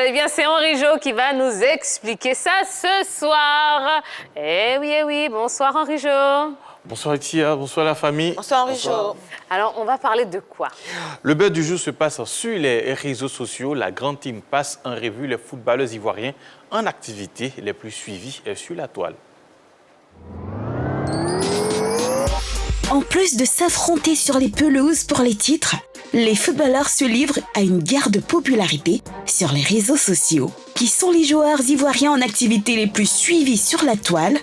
Eh bien, c'est Henri Jo qui va nous expliquer ça ce soir. Eh oui, bonsoir Henri Jo. Bonsoir Tia, bonsoir la famille. Bonsoir Henri Jo. Alors, on va parler de quoi? Le beurre du jour se passe sur les réseaux sociaux. La grande team passe en revue les footballeurs ivoiriens en activité les plus suivis sur la toile. En plus de s'affronter sur les pelouses pour les titres, les footballeurs se livrent à une guerre de popularité sur les réseaux sociaux. Qui sont les joueurs ivoiriens en activité les plus suivis sur la toile?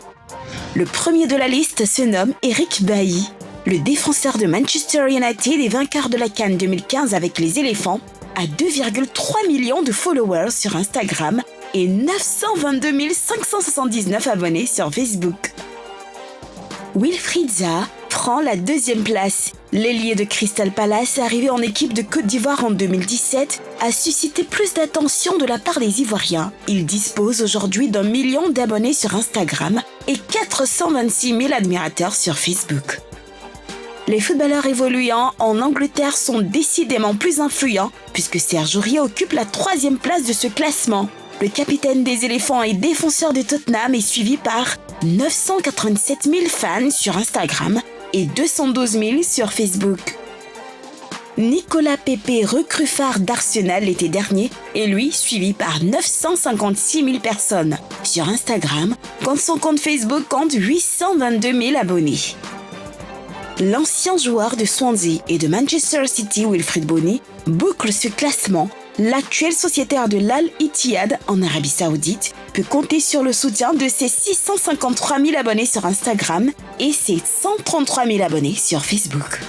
Le premier de la liste se nomme Eric Bailly. Le défenseur de Manchester United et vainqueur de la CAN 2015 avec les éléphants a 2,3 millions de followers sur Instagram et 922 579 abonnés sur Facebook. Wilfried Zaha prend la deuxième place. L'ailier de Crystal Palace, arrivé en équipe de Côte d'Ivoire en 2017, a suscité plus d'attention de la part des Ivoiriens. Il dispose aujourd'hui d'1 million d'abonnés sur Instagram et 426 000 admirateurs sur Facebook. Les footballeurs évoluant en Angleterre sont décidément plus influents puisque Serge Aurier occupe la 3e place de ce classement. Le capitaine des éléphants et défenseur de Tottenham est suivi par 987 000 fans sur Instagram et 212 000 sur Facebook. Nicolas Pepe, recrue phare d'Arsenal l'été dernier, est lui suivi par 956 000 personnes sur Instagram, quand son compte Facebook compte 822 000 abonnés. L'ancien joueur de Swansea et de Manchester City, Wilfried Bony, boucle ce classement. L'actuel sociétaire de l'Al Ittihad en Arabie Saoudite peut compter sur le soutien de ses 653 000 abonnés sur Instagram et ses 133 000 abonnés sur Facebook.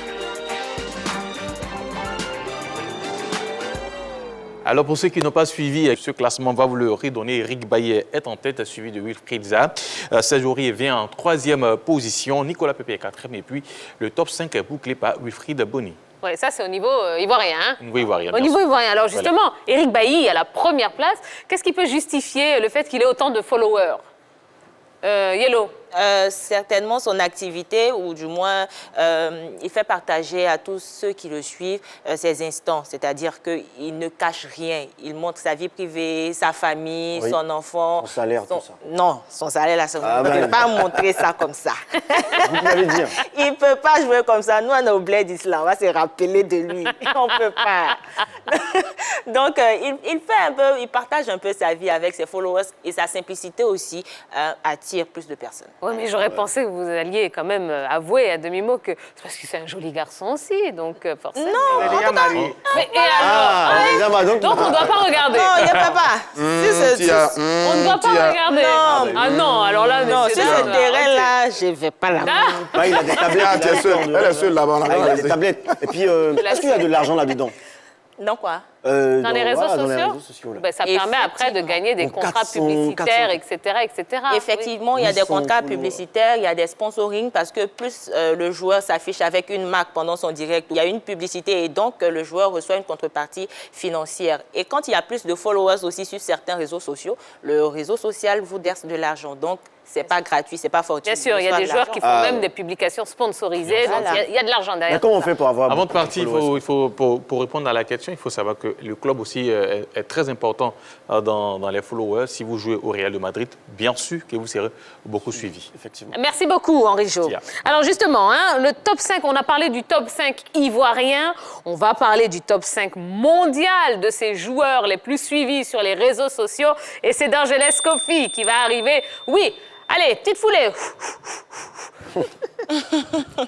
Alors pour ceux qui n'ont pas suivi ce classement, on va vous le redonner. Eric Bailly est en tête, suivi de Wilfried Zaha. Serge Aurier vient en 3e position. Nicolas Pepe est 4e et puis le top 5 est bouclé par Wilfried Bony. Oui, ça c'est au niveau ivoirien. Hein? Au niveau ivoirien. Au niveau ivoirien. Alors justement, voilà. Eric Bailly à la première place. Qu'est-ce qui peut justifier le fait qu'il ait autant de followers? Yellow. Certainement son activité, ou du moins il fait partager à tous ceux qui le suivent ses instants, c'est-à-dire qu'il ne cache rien, il montre sa vie privée, sa famille, oui, son enfant. Son salaire, tout ça. Non, son salaire, là, on ne peut pas montrer ça comme ça. Vous pouvez dire. Il ne peut pas jouer comme ça. Nous, on est au bled d'Islam, on va se rappeler de lui. On ne peut pas. Donc, il fait un peu, il partage un peu sa vie avec ses followers et sa simplicité aussi attire plus de personnes. Oui, mais j'aurais pensé que vous alliez quand même avouer à demi-mot que c'est parce que c'est un joli garçon aussi, donc forcément. Non, mais et alors, donc on ne doit pas regarder. Non, il n'y a pas. On ne doit pas regarder. Non. Ah non, alors là, non, sur ce terrain-là, je ne vais pas la voir. Il a des tablettes. Elle est seule là-bas. Il a des tablettes. Et puis, est-ce qu'il y a de l'argent là-dedans? Non, quoi? Dans les réseaux sociaux, ben, ça permet après de gagner des contrats publicitaires, etc., etc. Effectivement, il y a des contrats publicitaires, il y a des sponsorings, parce que plus le joueur s'affiche avec une marque pendant son direct, il y a une publicité et donc le joueur reçoit une contrepartie financière. Et quand il y a plus de followers aussi sur certains réseaux sociaux, le réseau social vous verse de l'argent. Donc, c'est pas gratuit, c'est pas fortuit. Bien sûr, il y a des joueurs qui font même des publications sponsorisées, donc il y a de l'argent derrière. Mais comment on fait pour avoir... Avant de partir, pour répondre à la question, il faut savoir que le club aussi est très important dans les followers. Si vous jouez au Real de Madrid, bien sûr que vous serez beaucoup suivi. Effectivement. Merci beaucoup, Henri Jo. Alors justement, le top 5, on a parlé du top 5 ivoirien, on va parler du top 5 mondial de ces joueurs les plus suivis sur les réseaux sociaux. Et c'est Dorgelès Kofi qui va arriver. Oui, allez, petite foulée.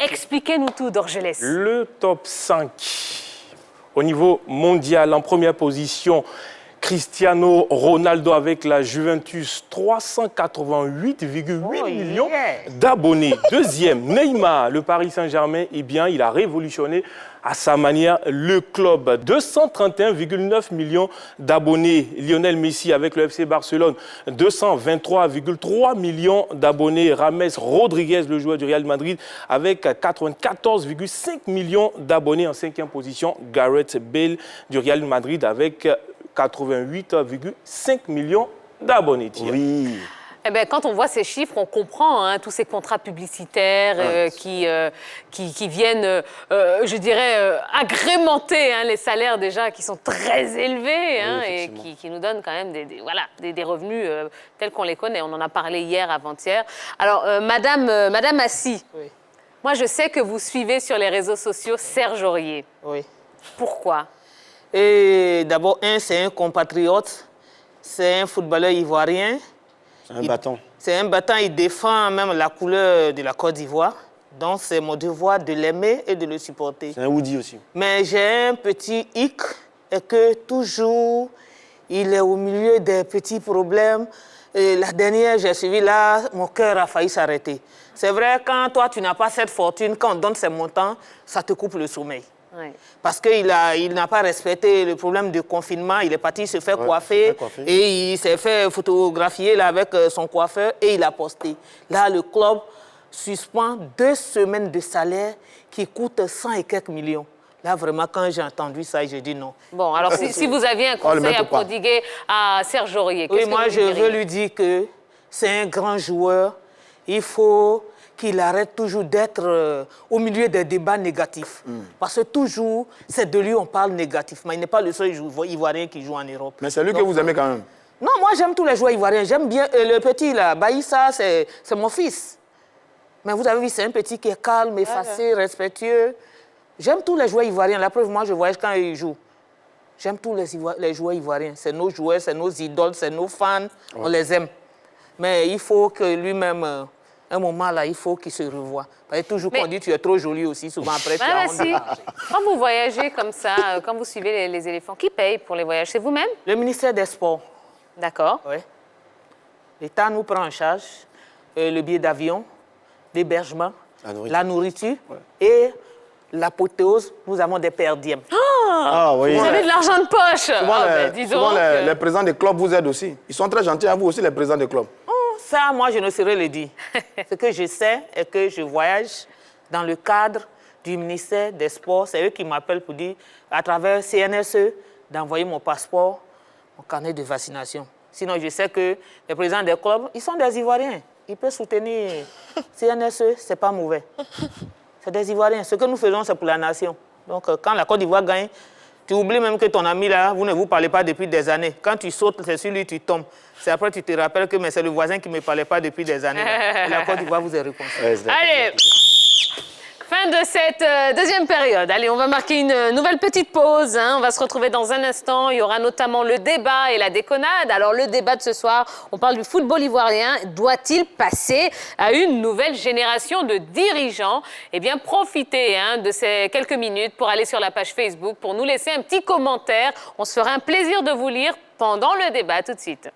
Expliquez-nous tout, Dorgelès. Le top 5 au niveau mondial, en première position, Cristiano Ronaldo avec la Juventus, 388,8 millions d'abonnés. Deuxième, Neymar, le Paris Saint-Germain, eh bien, il a révolutionné à sa manière le club. 231,9 millions d'abonnés. Lionel Messi avec le FC Barcelone, 223,3 millions d'abonnés. James Rodriguez, le joueur du Real Madrid, avec 94,5 millions d'abonnés. En 5e position, Gareth Bale du Real Madrid avec 88,5 millions d'abonnés. Oui. Eh ben, quand on voit ces chiffres, on comprend hein, tous ces contrats publicitaires qui viennent, je dirais, agrémenter hein, les salaires déjà qui sont très élevés hein, et qui nous donnent quand même des revenus tels qu'on les connaît. On en a parlé hier, avant-hier. Alors, Madame Assis, moi je sais que vous suivez sur les réseaux sociaux Serge Aurier. Oui. Pourquoi? Et d'abord, c'est un compatriote, c'est un footballeur ivoirien. C'est un battant. C'est un battant, il défend même la couleur de la Côte d'Ivoire. Donc, c'est mon devoir de l'aimer et de le supporter. C'est un Woody aussi. Mais j'ai un petit hic, et que toujours, il est au milieu des petits problèmes. Et la dernière, j'ai suivi là, mon cœur a failli s'arrêter. C'est vrai, quand toi, tu n'as pas cette fortune, quand on donne ces montants, ça te coupe le sommeil. Oui. Parce qu'il n'a pas respecté le problème de confinement. Il est parti se faire coiffer et il s'est fait photographier là, avec son coiffeur et il a posté. Là, le club suspend 2 semaines de salaire qui coûtent 100 et quelques millions. Là, vraiment, quand j'ai entendu ça, j'ai dit non. Bon, alors si vous aviez un conseil à prodiguer à Serge Aurier, qu'est-ce que moi, je veux lui dire que c'est un grand joueur. Il faut qu'il arrête toujours d'être au milieu des débats négatifs. Parce que toujours, c'est de lui on parle négativement. Il n'est pas le seul Ivoirien qui joue en Europe. Mais c'est lui que vous aimez quand même. Non, moi j'aime tous les joueurs ivoiriens. J'aime bien le petit là, Baïssa, c'est mon fils. Mais vous avez vu, c'est un petit qui est calme, effacé, respectueux. J'aime tous les joueurs ivoiriens. La preuve, moi je voyage quand ils jouent. J'aime tous les joueurs ivoiriens. C'est nos joueurs, c'est nos idoles, c'est nos fans. On les aime. Mais il faut que lui-même... un moment là, il faut qu'il se revoie. Parce que toujours qu'on dit tu es trop jolie aussi, souvent après tu as honte. Quand vous voyagez comme ça, quand vous suivez les éléphants, qui paye pour les voyages? C'est vous-même? Le ministère des Sports. D'accord. Oui. L'État nous prend en charge le billet d'avion, l'hébergement, la nourriture et l'apothéose, nous avons des per diem. Oui. Vous avez de l'argent de poche. Souvent, les présidents des clubs vous aident aussi. Ils sont très gentils à vous aussi, les présidents des clubs. Ça, moi, je ne saurais le dire. Ce que je sais est que je voyage dans le cadre du ministère des Sports. C'est eux qui m'appellent pour dire, à travers CNSE, d'envoyer mon passeport, mon carnet de vaccination. Sinon, je sais que les présidents des clubs, ils sont des Ivoiriens. Ils peuvent soutenir CNSE, ce n'est pas mauvais. C'est des Ivoiriens. Ce que nous faisons, c'est pour la nation. Donc, quand la Côte d'Ivoire gagne, tu oublies même que ton ami là, vous ne vous parlez pas depuis des années. Quand tu sautes, c'est sur lui, tu tombes. C'est après tu te rappelles que c'est le voisin qui ne me parlait pas depuis des années. Et la Côte d'Ivoire vous est réconciliée. Allez, fin de cette deuxième période. Allez, on va marquer une nouvelle petite pause. On va se retrouver dans un instant. Il y aura notamment le débat et la déconnade. Alors, le débat de ce soir, on parle du football ivoirien. Doit-il passer à une nouvelle génération de dirigeants? Eh bien, profitez de ces quelques minutes pour aller sur la page Facebook, pour nous laisser un petit commentaire. On se fera un plaisir de vous lire pendant le débat tout de suite.